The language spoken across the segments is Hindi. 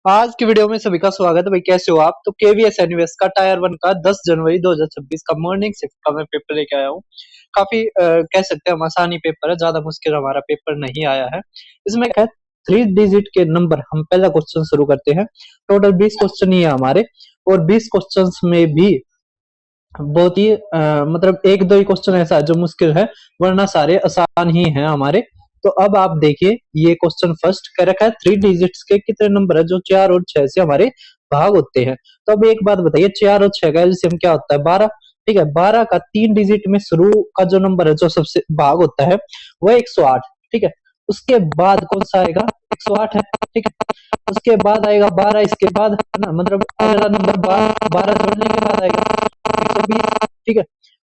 आज की वीडियो में सभी का स्वागत है भाई। कैसे हो आप? तो केवीएस एनिवेस का टायर वन का 10 जनवरी 2026 का मॉर्निंग शिफ्ट का मैं पेपर लेके आया हूँ। काफी कह सकते हैं हम आसानी पेपर है, ज्यादा मुश्किल हमारा पेपर नहीं आया है। इसमें क्या है, 3 डिजिट के नंबर। हम पहला क्वेश्चन शुरू करते हैं। टोटल 20 क्वेश्चन ही है हमारे, और 20 क्वेश्चन में भी बहुत ही मतलब एक दो ही क्वेश्चन ऐसा है जो मुश्किल है, वरना सारे आसान ही हैं हमारे। तो अब आप देखिए, ये क्वेश्चन फर्स्ट कह रखा है 3 डिजिट्स के कितने नंबर है जो 4 और 6 से हमारे भाग होते हैं। तो अब एक बात बताइए, 4 और 6 का एलसीएम क्या होता है? 12। ठीक है, 12 का 3 डिजिट में शुरू का जो नंबर है जो सबसे भाग होता है वो 108। ठीक है, उसके बाद कौन सा आएगा? 108 है। ठीक है, उसके बाद आएगा 12, इसके बाद है ना, मतलब अगला नंबर 12 जोड़ने के बाद आएगा 120। ठीक है,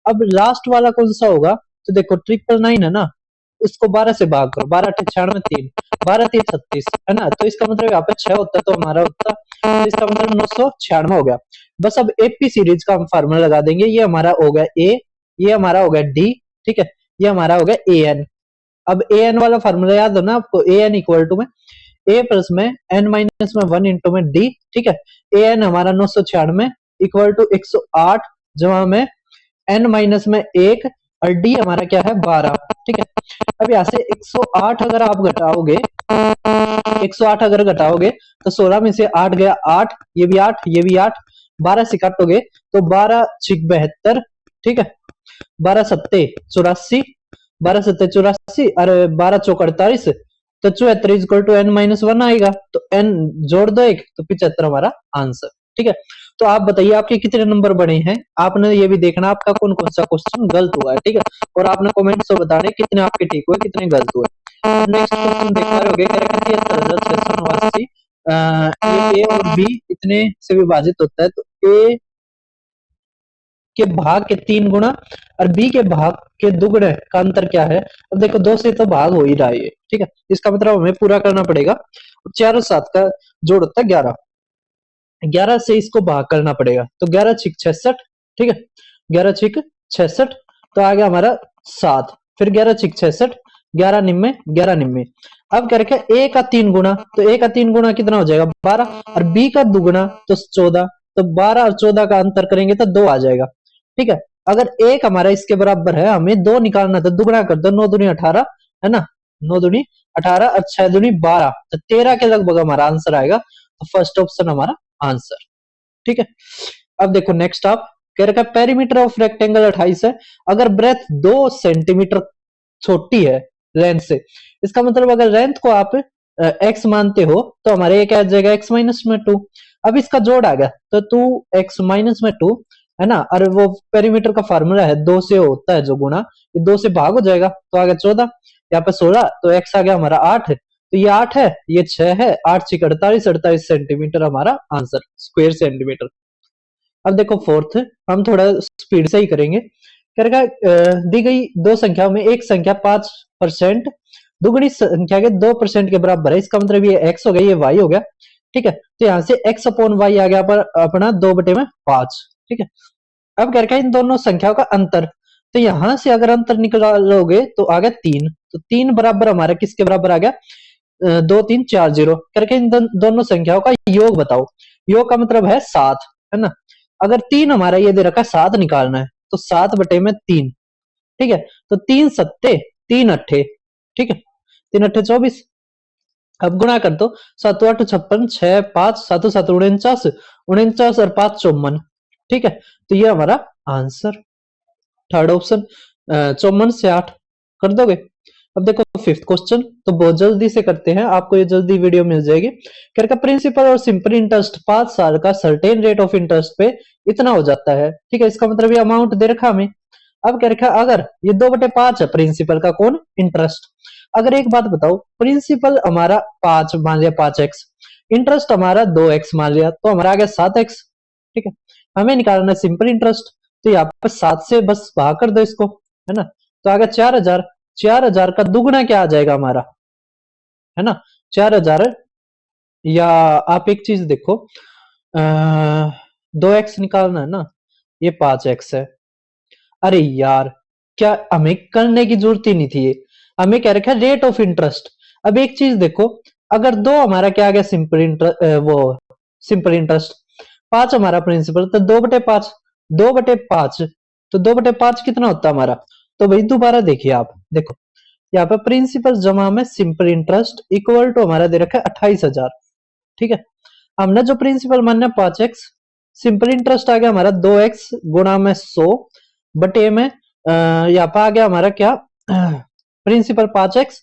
अब लास्ट वाला कौन सा होगा? तो देखो 999 है ना, इसको 12 से भाग करो, 12 अठे 96 3, 12 3 36 है ना, तो इसका मतलब यहाँ पे 6 होता है तो हमारा होता, तो इसका मतलब 996 हो गया। बस अब एपी सीरीज का हम फार्मूला लगा देंगे। ये हमारा हो गया ए, ये हमारा हो गया डी। ठीक है, ये हमारा हो गया ए एन। अब ए एन वाला फार्मूला याद हो ना आपको? ए एन इक्वल टू में ए प्लस में एन माइनस में 1 इंटू में डी। ठीक है, ए एन हमारा 996 इक्वल टू 108 जमा में एन माइनस में 1, और डी हमारा क्या है? 12। ठीक है, अब यहाँ से 108 अगर आप घटाओगे, 108 अगर घटाओगे तो 16 में से 8 गया 8, ये भी 8, ये भी 8, 12 से काटोगे तो 12 छिक 72। ठीक है, 12 सत्ते 84, 12 सत्ते 84, अरे 12 चौक 48, तो 74 इक्वल टू एन माइनस 1 आएगा। तो एन जोड़ दो एक, तो 75 हमारा आंसर। ठीक है, तो आप बताइए आपके कितने नंबर बने हैं? आपने ये भी देखना आपका कौन कौन सा क्वेश्चन गलत हुआ है। ठीक है, और आपने कमेंट्स में बताने कितने आपके ठीक हुए कितने गलत हुए। नेक्स्ट क्वेश्चन देख पा रहे होगे, कह रहे हैं 73,689 ये ए और बी इतने से विभाजित होता है, तो ए के भाग के 3 गुना और बी के भाग के दुगने का अंतर क्या है? अब देखो 2 से तो भाग हो ही रहा है ये। ठीक है, इसका मतलब हमें पूरा करना पड़ेगा। 4 और 7 का जोड़ होता है 11, 11 से इसको भाग करना पड़ेगा, तो 11 छिक 66। ठीक है, 11 छिक 66, तो आ गया हमारा 7। फिर 11 छिक 66, 11 निम्मे 11 निम्मे। अब क्या रखा? ए का 3 गुना, तो ए का 3 गुना कितना हो जाएगा? 12, और बी का दुगुना तो 14, तो 12 और 14 का अंतर करेंगे तो 2 आ जाएगा। ठीक है, अगर एक हमारा इसके बराबर है, हमें 2 निकालना, तो दुगुना कर दो, 9 दूनी 18 है ना, 9 दूनी 18 और 6 दूनी 12, तो 13 के लगभग हमारा आंसर आएगा। तो फर्स्ट ऑप्शन हमारा आंसर। ठीक है, अब देखो नेक्स्ट आप कह रखा है पेरीमीटर ऑफ रेक्टेंगल 28 है, अगर ब्रेथ 2 सेंटीमीटर छोटी है लेंथ से, इसका मतलब अगर लेंथ को आप एक्स मानते हो तो हमारे ये क्या आ जाएगा? एक्स माइनस में 2। अब इसका जोड़ आ गया तो 2x माइनस में 2 है ना, और वो पेरीमीटर का फार्मूला है 2 से होता है जो गुना, ये 2 से भाग हो जाएगा तो आ गया 14, यहाँ पे 16, तो x आ गया हमारा 8, तो ये 8 है, ये 6 है, 8 6 48, 48 सेंटीमीटर हमारा आंसर, स्क्वायर सेंटीमीटर। अब देखो फोर्थ, हम थोड़ा स्पीड से ही करेंगे। करेगा दी गई दो संख्याओं में एक संख्या 5% दुगुनी संख्या के 2% के बराबर है, इसका मतलब ये x हो गया, ये y हो गया। ठीक है, तो यहाँ से x अपॉन वाई आ गया पर अपना 2/5। ठीक है, अब क्या रखा इन दोनों संख्याओं का अंतर, तो यहां से अगर अंतर निकालोगे तो आ गया 3, तो 3 बराबर हमारा किसके बराबर आ गया? 2 3 4 0 करके इन दोनों संख्याओं का योग बताओ। योग का मतलब है 7, है ना। अगर 3 हमारा ये दे रखा है 7 निकालना है, तो 7/3। ठीक है, तो 3 सत्ते 3 अट्ठे। ठीक है, 3 अट्ठे 24, अब गुणा कर दो, 7 8 56, 6 5 7 7 49, 49 और 5 54। ठीक है, तो ये हमारा आंसर, थर्ड ऑप्शन 54 से 8 कर दोगे। अब देखो फिफ्थ क्वेश्चन, तो बहुत जल्दी से करते हैं, आपको ये जल्दी वीडियो मिल जाएगी। क्या प्रिंसिपल और सिंपल इंटरेस्ट 5 साल का सर्टेन रेट ऑफ इंटरेस्ट पे इतना हो जाता है। ठीक है, इसका मतलब ये अमाउंट दे रखा हमें। अब क्या रखा, अगर ये 2/5 है प्रिंसिपल का, कौन? इंटरेस्ट। अगर एक बात बताओ, प्रिंसिपल हमारा 5 मान लिया, 5x, इंटरेस्ट हमारा 2x मान लिया, तो हमारा आ गया 7x। ठीक है, हमें निकालना है सिंपल इंटरेस्ट, तो यहाँ पर 7 से बस भाग कर दो इसको, है ना, तो आ गया 4000। 4000 का दुगुना क्या आ जाएगा हमारा? है ना, 4000, या आप एक चीज देखो, 2x निकालना है ना, ये 5x है। अरे यार, क्या हमें करने की जरूरत ही नहीं थी ये, हमें क्या रखा है? Rate of interest. अब एक चीज देखो, अगर 2 हमारा क्या आ गया सिंपल इंटरेस्ट, वो सिंपल इंटरेस्ट, 5 हमारा प्रिंसिपल, तो 2/5, 2/5, तो 2/5 कितना होता है हमारा? तो भाई दोबारा देखिए आप, देखो यहाँ पे प्रिंसिपल जमा में सिंपल इंटरेस्ट इक्वल टू हमारा दे रखा है 28,000। ठीक है, हमने जो प्रिंसिपल मानना है 5x, सिंपल इंटरेस्ट आ गया हमारा 2x गुणा में 100 बटे में यहाँ पे आ गया हमारा क्या, प्रिंसिपल 5x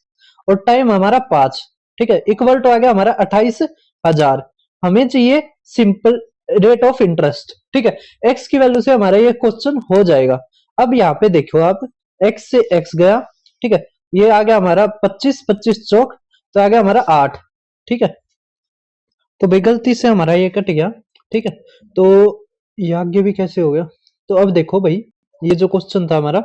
और टाइम हमारा 5। ठीक है, इक्वल टू आ गया हमारा 28,000। हमें चाहिए सिंपल रेट ऑफ इंटरेस्ट। ठीक है, x की वैल्यू से हमारा ये क्वेश्चन हो जाएगा। अब यहाँ पे देखो आप, x से x गया, ठीक है, ये आ गया हमारा 25, 25 चौक, तो आ गया हमारा 8। ठीक है, तो भाई गलती से हमारा ये कट गया। ठीक है, तो ये आगे भी कैसे हो गया? तो अब देखो भाई, ये जो क्वेश्चन था हमारा,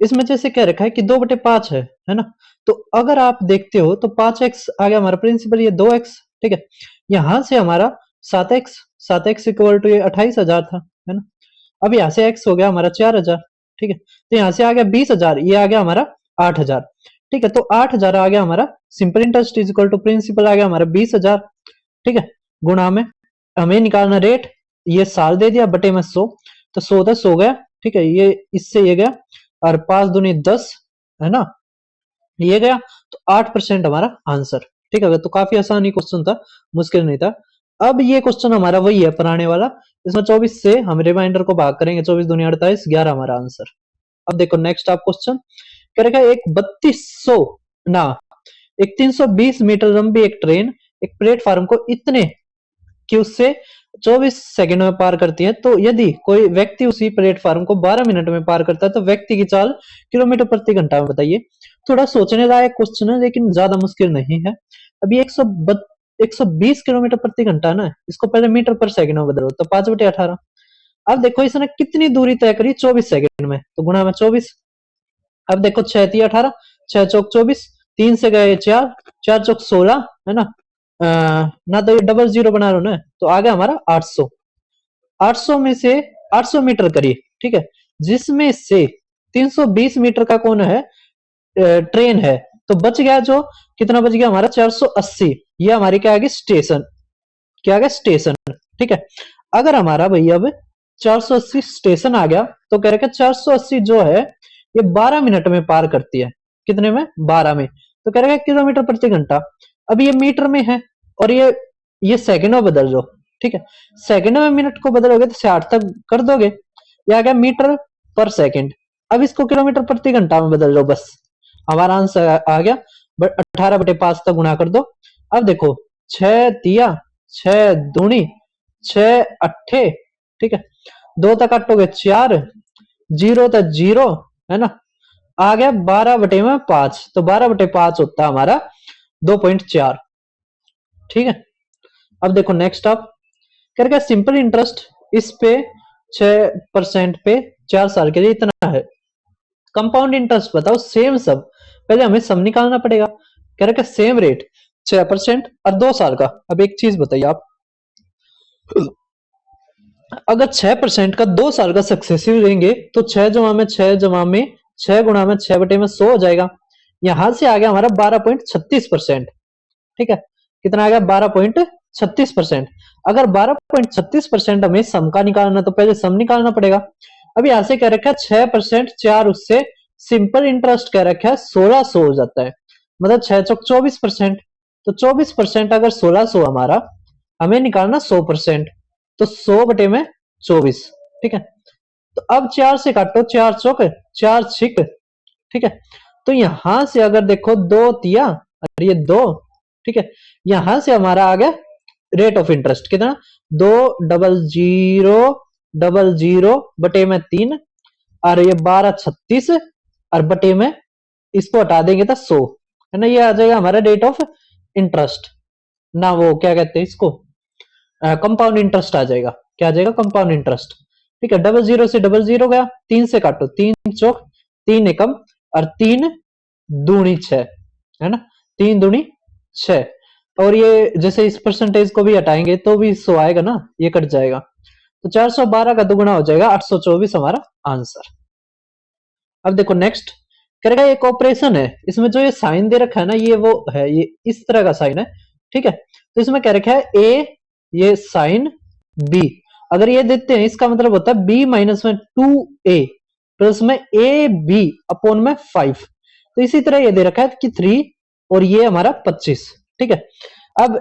इसमें जैसे कह रखा है कि 2/5 है ना, तो अगर आप देखते हो तो 5x आ गया हमारा प्रिंसिपल, ये 2x। ठीक है, यहां से हमारा 7x, 7x इक्वल टू ये 28,000 था, है ना। अब यहाँ से x हो गया हमारा 4,000। ठीक है, तो यहाँ से आ गया 20,000, ये आ गया हमारा 8,000। ठीक है, तो 8,000 आ गया हमारा simple interest is equal to principal आ गया हमारा 20,000। ठीक है, गुणा में हमें निकालना रेट, ये साल दे दिया बटे में 100, तो 100 10 हो गया। ठीक है, ये इससे ये गया और 5 दूनी 10, है ना, ये गया, तो 8% हमारा आंसर। ठीक है, तो काफी आसान ही क्वेश्चन था, मुश्किल नहीं था। अब ये क्वेश्चन हमारा वही है पुराने वाला, इसमें 24 से हम रिमाइंडर को भाग करेंगे, 24 दूनी 48, 11 हमारा आंसर। अब देखो नेक्स्ट आप क्वेश्चन करेगा, एक 3200 ना एक 320 मीटर लंबी एक ट्रेन एक प्लेटफार्म को इतने कि उससे 24 सेकंड में पार करती है, तो यदि कोई व्यक्ति उसी प्लेटफार्म को 12 मिनट में पार करता है तो व्यक्ति की चाल किलोमीटर प्रति घंटा में बताइए। थोड़ा सोचने लायक क्वेश्चन है, लेकिन ज्यादा मुश्किल नहीं है। अभी 120 किलोमीटर प्रति घंटा है ना, इसको पहले मीटर पर सेकंड में बदलो, तो 5/18। अब देखो इसने कितनी दूरी तय करी 24 सेकंड में, तो गुणा में 24। अब देखो 6 × 18, 6 चौक 24, 3 से गए 4, 4 चौक 16, है ना। ना तो ये डबल जीरो बना लो ना, तो आ गया हमारा 800। 800 में से 800 मीटर करिए, ठीक है, जिसमें से 320 मीटर का कौन है, ट्रेन है, तो बच गया जो कितना बच गया हमारा 480। ये हमारी क्या आ गई स्टेशन, क्या आ गया स्टेशन। ठीक है, अगर हमारा भाई अब 480 स्टेशन आ गया, तो कह रहे 480 जो है ये 12 मिनट में पार करती है, कितने में 12 में, तो कह रहे किलोमीटर प्रति घंटा। अब ये मीटर में है और ये सेकंड में बदल दो। ठीक है, सेकंड में मिनट को बदलोगे तो 60 तक कर दोगे, ये आ गया मीटर पर सेकंड। अब इसको किलोमीटर प्रति घंटा में बदल दो, बस हमारा आंसर आ गया। 18/5 तक गुणा कर दो। अब देखो 6 तिया 6 दूनी 6 अट्ठे, ठीक है, 2 तक काटोगे 4, 0 तक 0, है ना, आ गया 12/5, तो 12/5 होता है हमारा 2.4। ठीक है, अब देखो नेक्स्ट आप करके सिंपल इंटरेस्ट इस पे 6% पे 4 साल के लिए इतना है। कंपाउंड इंटरेस्ट बताओ, सेम सब, पहले हमें सम निकालना पड़ेगा। कह रहे सेम रेट 6% और 2 साल का। अब एक चीज बताइए आप, अगर 6% का 2 साल का सक्सेसिव लेंगे तो 6 जमा में 6 जमा में 6 गुणा में 6 बटे में 100 हो जाएगा। यहां से आ गया हमारा 12.36%। ठीक है, कितना आ गया 12.36%। अगर 12.36% हमें सम का निकालना तो पहले सम निकालना पड़ेगा। अब यहां से कह रखा है 6% 4 उससे सिंपल इंटरेस्ट कह रखा है 1600 हो जाता है, मतलब 6 चौक 24%, तो 24% अगर 1600 हमारा हमें निकालना 100%, तो 100 बटे में 24। ठीक है, तो अब 4 से काटो, 4 चौक 4 छिक, ठीक है, तो यहां से अगर देखो 2 तिया और ये 2, ठीक है, यहां से हमारा आ गया रेट ऑफ इंटरेस्ट कितना 20000 बटे में 3, और ये 1236 और बटे में इसको हटा देंगे तो 100, है ना, ये आ जाएगा हमारा रेट ऑफ इंटरेस्ट ना, वो क्या कहते हैं इसको, कंपाउंड इंटरेस्ट आ जाएगा। क्या आ जाएगा कंपाउंड इंटरेस्ट। ठीक है, 00 से 00 गया, 3 से काटो, 3 चौक 3 एकम और 3 दूनी 6, है ना, 3 दूनी 6, और ये जैसे इस परसेंटेज को भी हटाएंगे तो भी 100 आएगा ना, ये कट जाएगा, तो 412 का दुगुना हो जाएगा 824 हमारा आंसर। अब देखो नेक्स्ट करेगा, एक ऑपरेशन है, इसमें जो ये साइन दे रखा है ना, ये वो है, ये इस तरह का साइन है, ठीक है। तो इसमें क्या रखा है ए, ये साइन बी, अगर ये देते हैं इसका मतलब होता है बी माइनस में 2a प्लस में ए बी अपॉन में 5। तो इसी तरह ये दे रखा है कि 3 और ये हमारा 25। ठीक है। अब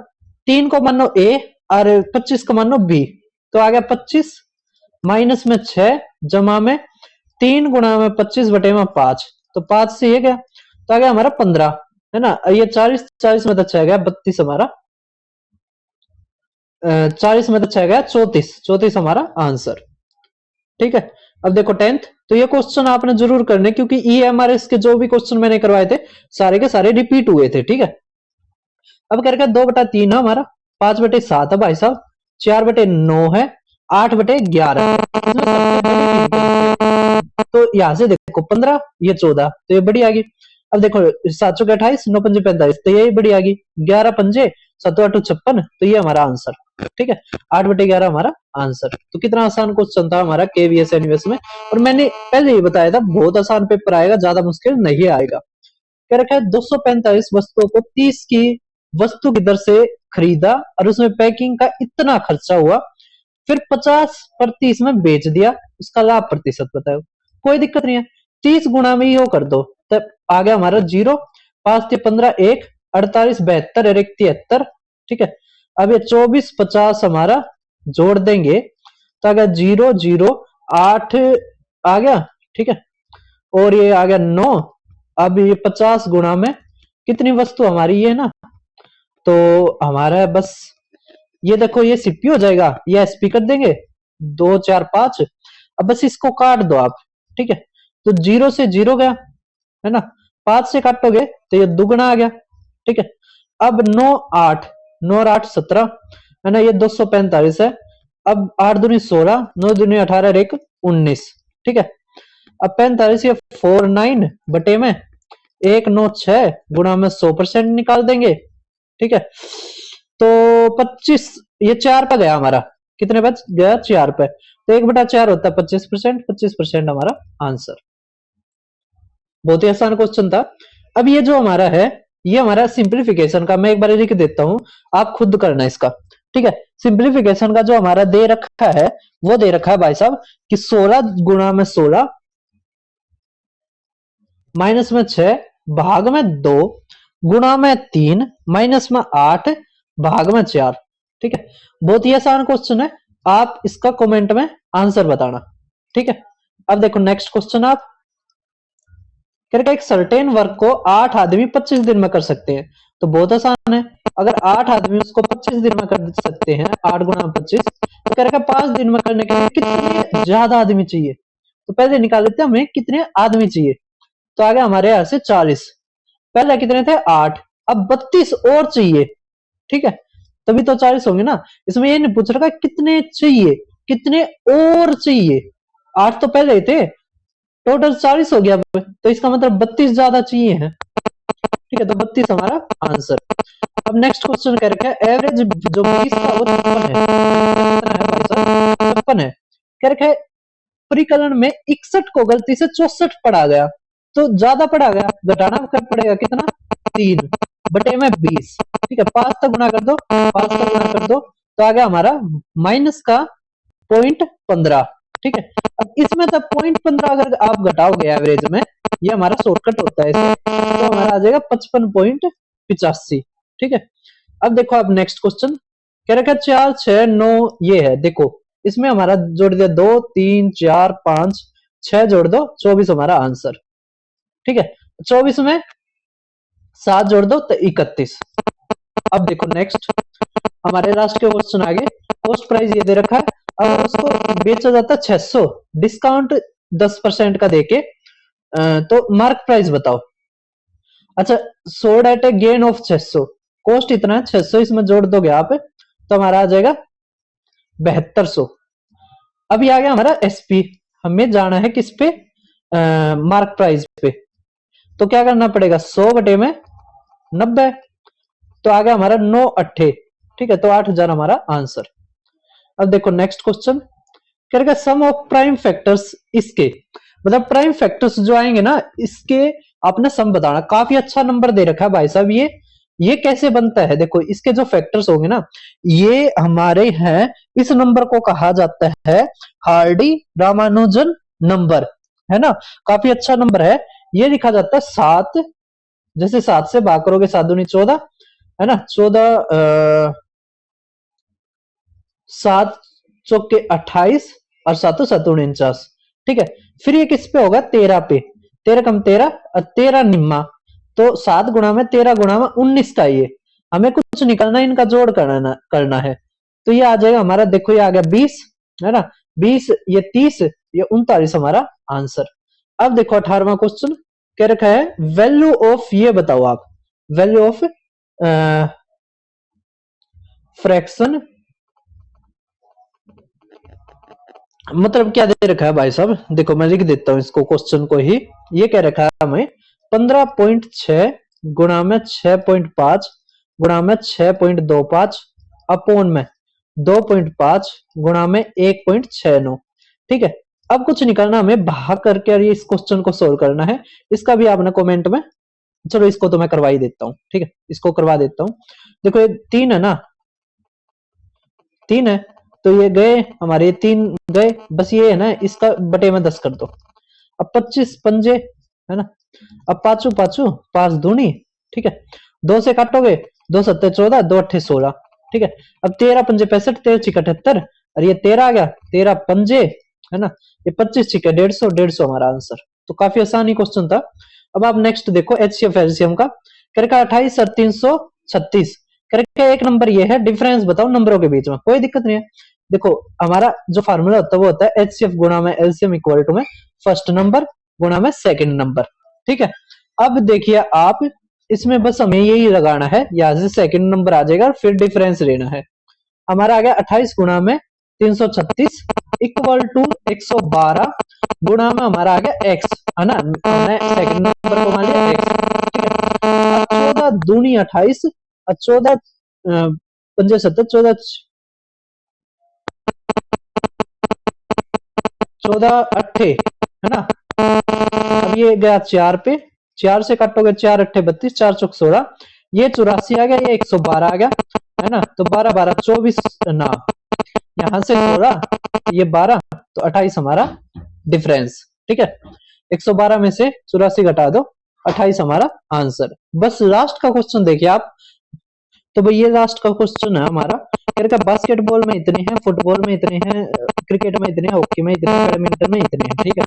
3 को मानो ए और 25 को मानो बी, तो आ गया 25 माइनस में 6 जमा में 3 गुणा में 25 बटे में 5, तो 5 से ये गया, तो आ गया हमारा 15, है ना। ये 40 40 में तो 6 गया 32 हमारा, 40 में तो 6 गया 34, 34 हमारा आंसर। ठीक है। अब देखो 10th, तो ये क्वेश्चन आपने जरूर करने क्योंकि ईएमआरएस के जो भी क्वेश्चन मैंने करवाए थे सारे के सारे रिपीट हुए थे। ठीक है। अब क्या रखा 2/3 है हमारा, 5/7 है भाई साहब, 4/9 है, 8/11, तो यहां से देखो 15, ये 14, तो ये बड़ी आ गई। अब देखो 7 चौके 28, 9 पंजे 45, तो यही बड़ी आ गई। 11 पंजे 7 8 56, तो ये हमारा आंसर। ठीक है। 8/11 हमारा आंसर। तो कितना आसान क्वेश्चन था हमारा केवीएस एनवीएस में, और मैंने पहले ही बताया था बहुत आसान पेपर आएगा, ज्यादा मुश्किल नहीं आएगा। क्या रखा है 245 वस्तुओं को 30 की वस्तु की दर से खरीदा और उसमें पैकिंग का इतना खर्चा हुआ, फिर 50% में बेच दिया, उसका लाभ प्रतिशत बताओ। कोई दिक्कत नहीं है, 30 गुणा में यो कर दो, तब आ गया हमारा 0, 5 से 15 1, 48 72 और 1 73। ठीक है। अब ये 24 50 हमारा जोड़ देंगे तो आ गया 0 0 8 आ गया। ठीक है। और ये आ गया 9। अब ये 50 गुणा में कितनी वस्तु हमारी ये ना, तो हमारा बस ये देखो ये सीपी हो जाएगा, ये एसपी कर देंगे 2 4 5। अब बस इसको काट दो आप। ठीक है। तो 0 से 0 गया, है ना, 5 से काटोगे तो ये दुगना आ गया। ठीक है। अब 9 8, 9 और 8 17, है ना, ये 245 है। अब 8 दूनी 16, 9 दूनी 18 और 1 19। ठीक है। अब 45 ये 49 बटे में 1 9 6 गुणा में 100% निकाल देंगे। ठीक है। तो 25 ये 4 पे गया हमारा, कितने बच गया 4 पे, तो 1/4 होता है 25%, 25% हमारा आंसर। बहुत ही आसान क्वेश्चन था। अब ये जो हमारा है ये हमारा सिंप्लीफिकेशन का, मैं एक बार लिख देता हूं, आप खुद करना इसका। ठीक है। सिंप्लीफिकेशन का जो हमारा दे रखा है वो दे रखा है भाई साहब कि 16 गुणा में 16 माइनस में 6 भाग में 2 गुणा में 3 माइनस में 8 भाग में 4। ठीक है। बहुत ही आसान क्वेश्चन है, आप इसका कमेंट में आंसर बताना। ठीक है। अब देखो नेक्स्ट क्वेश्चन, आप करके एक सर्टेन वर्क को 8 आदमी 25 दिन में कर सकते हैं, तो बहुत आसान है। अगर 8 आदमी उसको 25 दिन में कर सकते हैं, 8 गुणा 25, तो कह 5 दिन में करने के लिए कितने ज्यादा आदमी चाहिए, तो पहले निकाल लेते हैं हमें कितने आदमी चाहिए। तो आ गया हमारे यहां से 40, पहले कितने थे 8, अब 32 और चाहिए। ठीक है। तभी तो 40 होंगे ना, इसमें ये नहीं पूछ रखा कितने चाहिए, कितने और चाहिए। 8 तो पहले ही थे, टोटल 40 हो गया, तो इसका मतलब 32 ज्यादा चाहिए है। ठीक है। तो 32 हमारा आंसर। अब नेक्स्ट क्वेश्चन कह रखा है एवरेज जो 20 का वो 56 है, कह रखा है परिकलन में 61 को गलती से 64 पढ़ा गया, तो ज्यादा पढ़ा गया, घटाना कर पड़ेगा कितना 3 बटे में 20। ठीक है। 5 तक गुना कर दो, 5 तक गुना कर दो, तो आ गया हमारा माइनस का 0.15। ठीक है। अब इसमें तब 0.15 अगर आप घटाओगे एवरेज में, ये हमारा शॉर्टकट होता है इसे, तो हमारा आ जाएगा 55.85। ठीक है। अब देखो आप नेक्स्ट क्वेश्चन कह रखा है 4 6 9 ये है, देखो इसमें हमारा जोड़ दिया 2 3 4 5 6 जोड़ दो 24 हमारा आंसर। ठीक है। 24 में 7 जोड़ दो तो 31। अब देखो नेक्स्ट हमारे लास्ट के क्वेश्चन आगे, कॉस्ट प्राइस ये दे रखा है, अगर उसको बेचा जाता है 600, डिस्काउंट 10% का देके, तो मार्क प्राइस बताओ। अच्छा, sold at A gain of 600, cost इतना है 600, इसमें जोड़ दोगे आप तो हमारा आ जाएगा 7200। अभी आ गया हमारा एसपी, हमें जाना है किस पे, मार्क प्राइस पे, तो क्या करना पड़ेगा 100 बटे में 90, तो आ गया हमारा 9 अट्ठे। ठीक है। तो 8000 हमारा आंसर। अब देखो नेक्स्ट क्वेश्चन करेगा सम ऑफ प्राइम फैक्टर्स, इसके मतलब प्राइम फैक्टर्स जो आएंगे ना इसके आपने सम बताना। काफी अच्छा नंबर दे रखा है भाई साहब ये, ये कैसे बनता है, देखो इसके जो फैक्टर्स होंगे ना, ये हमारे हैं, इस नंबर को कहा जाता है हार्डी रामानुजन नंबर, है ना। काफी अच्छा नंबर है। ये लिखा जाता है 7, जैसे 7 से भाग करोगे 7 दूनी 14, है ना, 14, 7 चौके 28 और 7 7 49, ठीक है। फिर ये किस पे होगा, 13 पे, 13 कम 13 और 13 निम्मा, तो 7 गुणा में 13 गुणा में 19 का, ये हमें कुछ निकलना है, इनका जोड़ करना है। तो ये आ जाएगा हमारा, देखो ये आ गया 20, है ना, 20, ये 30, ये 39 हमारा आंसर। अब देखो 18वां क्वेश्चन क्या रखा है, वैल्यू ऑफ, ये बताओ आप, वैल्यू ऑफ फ्रैक्शन, मतलब क्या दे रखा है भाई साहब, देखो मैं लिख देता हूं इसको क्वेश्चन को ही। ये कह रखा है हमें 15.6 गुणा में 6.5 गुणा में 6.25 अपोन में 2.5 गुणा में 1.69, ठीक है। अब कुछ निकालना हमें भाग करके, और ये इस क्वेश्चन को सोल्व करना है। इसका भी आपने कमेंट में, चलो इसको तो मैं करवा ही देता हूँ, ठीक है, इसको करवा देता हूँ। देखो ये 3 है ना, 3 है, तो ये गए हमारे 3 गए, बस ये है ना, इसका बटे में 10 कर दो। अब 25 पंजे, है ना, अब पांचू पांचू 5 दूनी, ठीक है, 2 से काटोगे, 2 सत्ते 14, 2 अट्ठे 16, ठीक है। अब 13 पंजे 65, 13 छिक 78, और ये 13 आ गया, 13 पंजे, है ना, ये 25 छिक 150, 150 हमारा आंसर। तो काफी आसान ही क्वेश्चन था। अब आप नेक्स्ट देखो एचसीएफ एलसीएम का, करके 28 और 336, करके एक नंबर ये है, डिफरेंस बताओ नंबरों के बीच में, कोई दिक्कत नहीं है। देखो हमारा जो फार्मूला होता है वो होता है एचसीएफ गुणा में एलसीएम इक्वल टू में फर्स्ट नंबर गुणा में सेकंड नंबर, ठीक है। अब देखिए आप, इसमें बस हमें यही लगाना है, यहां से सेकंड नंबर आ जाएगा, फिर डिफरेंस लेना है। हमारा आ गया 28 गुणा में 336 इक्वल टू 112 गुणा में हमारा आ गया एक्स, है ना, हमने सेकंड नंबर को मान लिया एक्स, ठीक है। 14 दूनी 28 और 14 पंजे 70, 14 अट्ठे, है ना। अब ये गया 4 पे, 4 से काटोगे 4 अट्ठे 32, 4 चौक 16, ये 84 आ गया, ये 112 आ गया, है ना। तो 12 12 24 ना, यहां से 16, ये 12, तो 28 हमारा डिफरेंस, ठीक है। 112 में से 84 घटा दो, 28 हमारा आंसर। बस लास्ट का क्वेश्चन देखिए आप, तो भाई ये लास्ट का क्वेश्चन है हमारा, क्या बास्केटबॉल में इतने हैं, फुटबॉल में इतने हैं, क्रिकेट में इतने हैं, हॉकी में इतने हैं, बैडमिंटन में इतने हैं, ठीक है,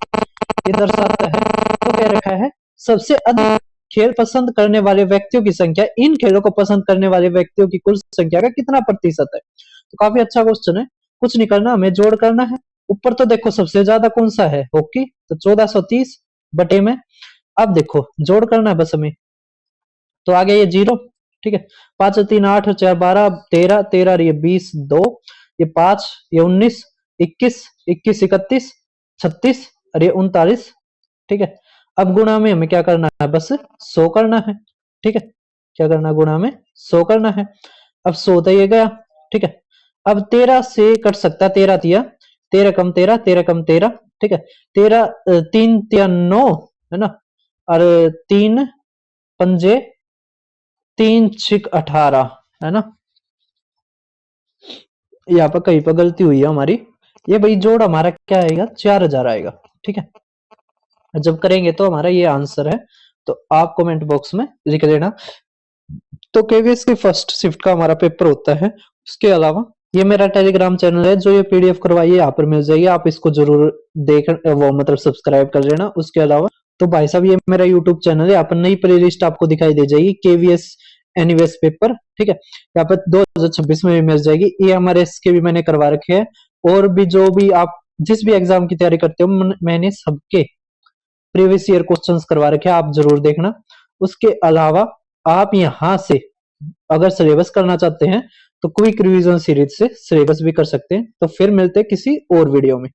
ये दर्शाता है। तो कह रखा है सबसे अधिक खेल पसंद करने वाले व्यक्तियों की संख्या, इन खेलों को पसंद करने वाले व्यक्तियों की कुल संख्या का कितना प्रतिशत है। तो काफी अच्छा क्वेश्चन है। कुछ निकलना, हमें जोड़ करना है। ऊपर तो देखो सबसे ज्यादा कौन सा है, हॉकी, तो 1430 बटे में, अब देखो जोड़ करना है बस हमें, तो आ गया ये 0, ठीक है। 5 3 8 4 12 13 13, ये 20 2, ये 5, ये 19 21 21 31 36 और ये 39, ठीक है। अब गुणा में हमें क्या करना है, बस 100 करना है, ठीक है। क्या करना है, गुणा में 100 करना है। अब 100 तो ये गया, ठीक है। अब 13 से कट सकता है, 13 तिया 13 कम 13, 13 कम 13, ठीक है। 13 3 तिया 9, है ना, और 3 पंजे 3 छिक 18, है ना। यहाँ पर कहीं पर गलती हुई है हमारी, ये भाई जोड़ हमारा क्या आएगा, 4000 आएगा, ठीक है। जब करेंगे तो हमारा ये आंसर है, तो आप कमेंट बॉक्स में लिख देना। तो केवीएस की फर्स्ट शिफ्ट का हमारा पेपर होता है। उसके अलावा ये मेरा टेलीग्राम चैनल है, जो ये पीडीएफ करवाइए यहाँ पर मिल जाएगी, आप इसको जरूर देख, वो मतलब सब्सक्राइब कर लेना। उसके अलावा तो भाई साहब ये मेरा यूट्यूब चैनल है, यहाँ पर नई प्लेलिस्ट आपको दिखाई दे जाएगी, केवीएस एनीवेस पेपर, ठीक है। यहाँ पर 2026 में भी मिल जाएगी। EMRS के भी मैंने करवा रखे हैं, और भी जो भी आप जिस भी एग्जाम की तैयारी करते हो, मैंने सबके प्रीवियस ईयर क्वेश्चंस करवा रखे हैं, आप जरूर देखना। उसके अलावा आप यहां से अगर सिलेबस करना चाहते हैं तो क्विक रिवीजन सीरीज से सिलेबस भी कर सकते हैं। तो फिर मिलते हैं किसी और वीडियो में।